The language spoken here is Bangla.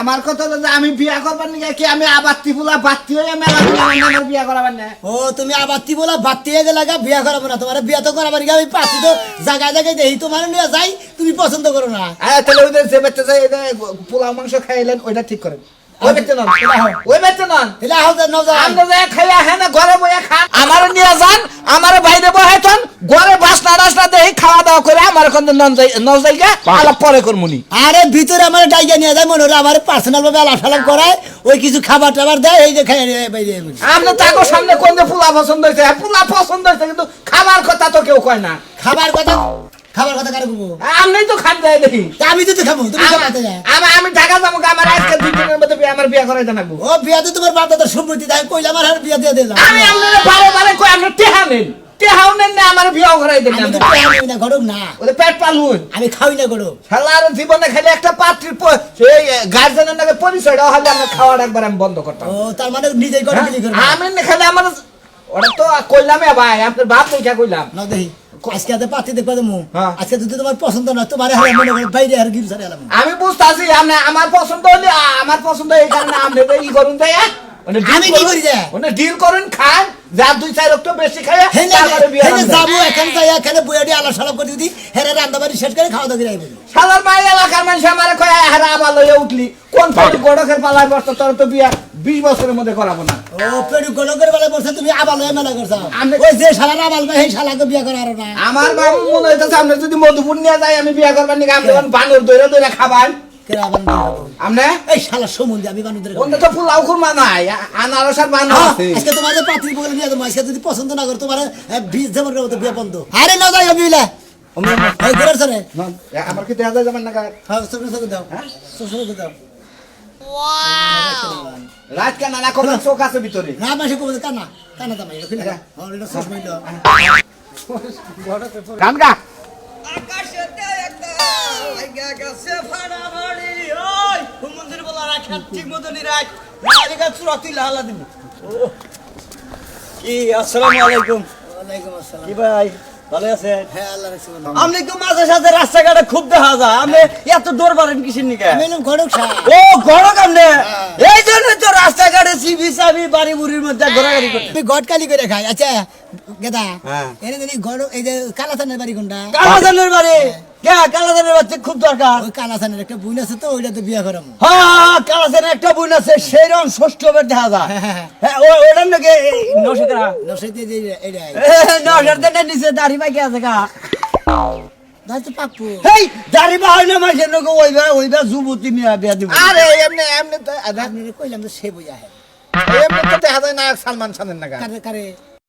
আমার কথা হলো আমি বিয়া করবার নিয়ে কি আমি আবাত্তি বলা বাত্তি হয়ে মেলা বিয়া করাবার না। ও তুমি আবাত্তি বলা বাত্তি হয়ে গেলে বিয়া করাবো না, তোমার বিয়া তো করাবার আমি পাচ্ছি তো জায়গায় জায়গায় দেখি তোমার নিয়ে যাই, তুমি পছন্দ করো না। তাহলে ওদের যে বাচ্চা যায় পোলাও মাংস খাইলেন ওইটা ঠিক করেন। আমার নিয়ে যান, আমার বাইরে বহাইতন ঘরে বাসনা রাসনা দেখি খাওয়া দাওয়া করে আমার পরে করমুনি। আরে ভিতরে আমার ডাইগা নিয়ে যায় মনে হলো আমার পার্সোনাল ভাবে আলাপ সালাপ করায়, ওই কিছু খাবার টাবার দেয়, এই যে খাই বাইরে। আপনি তাকে সামনে কোন যে পোলা পছন্দ হয়েছে, পোলা পছন্দ হয়েছে কিন্তু খাবার কথা তো কেউ কয় না। খাবার কথা কারে বলবো? আমি তো খান যায় দেখি। আমি তো খাবো, তুমি খাবাতে যায়। আমি ঢাকা যাবো, আমার আজকে 2 দিনের মধ্যে আমার বিয়া করাইতে লাগবো। ও বিয়া তো তোমার বাপ দাদার সম্পত্তি, তাই কইলাম আর বিয়া দিয়ে দিলাম। আমি আপনারা বারে বারে কই আপনি টেহা নেন, টেহাও নেন না আমার বিয়া করাই দেন। আমি তো টেহা নেই না, গরম না, ওরে পেট পালুন। আমি খাওই না গরম। শালার জীবনে খালি একটা পাত্রীর সেই গার্জেনের নাকি পরিচয়টা হলে আমরা খাওয়ার একবার আমি বন্ধ করতাম। ও তার মানে নিজেই করে বিলি করবে। আমি খালি আমার ওটা তো কইলাম ভাই, আপনার বাপ দেখা কইলাম না দেখি আজকে এত পাতি দেখবা তুমি, আজকে যদি তোমার পছন্দ না তোমার মনে করো বাইরে আর গির ছাড়ে এলাম। আমি বুঝতাছি আপনি আমার পছন্দ হলে আমার পছন্দ এই কারণে আপনি ই করুন তাই। আমি কি করি যায় ওনে ডিল করুন, খান যা 2-4 রক্ত বেশি খায় তারপরে বিয়া হেনে যাবো এখানে যাই, এখানে বইয়াডি আলা সালাপ করে দিদি, হেরে রান্না বাড়ি শেষ করে খাওয়া দাওয়া করে আইবো। শালার মাই এলাকার মানুষ আমারে কয় হারা আবার লইয়া উঠলি কোন পেটু গড়কের পালায় বসতো, তোর তো বিয়া 20 বছরের মধ্যে করাবো না। ও পেটু গড়কের পালায় বসে তুমি আবার লইয়া মেলা করছো, ওই যে শালা আবার সেই শালাকে বিয়া করা আর না। আমার বাবু মনে হইতাছে আপনি যদি মধুপুর নিয়ে যাই আমি বিয়া করবার নিকে আপনি বানর দইরা দইরা খাবান। আমনে এই শালা সম্বন্ধে আমি বানুদের কোন তো ফুলাও খুরমা নাই, আনারস আর বানর আছে। আজকে তোমার যে পাত্রী বলে নিয়ে যাবো, আজকে যদি পছন্দ না করো তোমার 20 যেমন করবো বিয়া বন্ধ। আরে না যাই আমি বিলা এই ঘরের সরে আমার কি দেখা যায় যাবেন না? হ্যাঁ সরে দাও, হ্যাঁ সরে দাও। ওয়াও রাত কানা না কোন চোখ আছে ভিতরে না মাসে কবে কানা কানা দামাই এখানে হ্যাঁ এটা সস মাইলো গান গা আকাশেতে একটা লাগা গেছে ফাড়াফাড়ি ওই হুমন্দির বলা রাখা ঠিক মতো নি রাখ নালিকা চুরাতি লালা দিবি কি আসসালামু আলাইকুম। ওয়ালাইকুম আসসালাম। কি ভাই ভালো আছেন? হ্যাঁ আল্লাহ রাখছেন। আপনি তো মাঝে সাথে রাস্তাঘাটে খুব দেখা যায়, আপনি এত দৌড় মারেন কিসের নিকে? আমি এলাম ঘড়ক সাহেব। ও ঘড়ক আপনি এই জন্য তো রাস্তাঘাটে সিবি সাবি বাড়ি বুড়ির মধ্যে ঘোরাঘুরি করতে। আমি গটকালি করে খাই। আচ্ছা গেদা হ্যাঁ এনে জানি ঘড়ক এই যে কালাথানের বাড়ি কোনটা? কালাজানের বাড়ি কে? কালাজানের বাচ্চা খুব দরকার। ওই কালাথানের একটা বোন আছে তো, ওইটাতে বিয়া করামু। হ্যাঁ কালাজানের একটা বোন আছে, সেইরকম ষষ্ঠ বের দেখা যায়। হ্যাঁ ওটার নাকি নশিকরা নসইতে যে এইটা নশার দিনের নিচে দাড়ি পাকি আছে গা দাই তো পাপ্পু। হেই দাড়ি পাহাড় না মাসের নাকি ওইবার যুবতী নিয়ে বিয়া দিব। আরে এমনি এমনি তো আপনি কইলাম তো সে বুঝা হে এমনি তো দেখা যায় না সালমান খানের নাগা। কারে কারে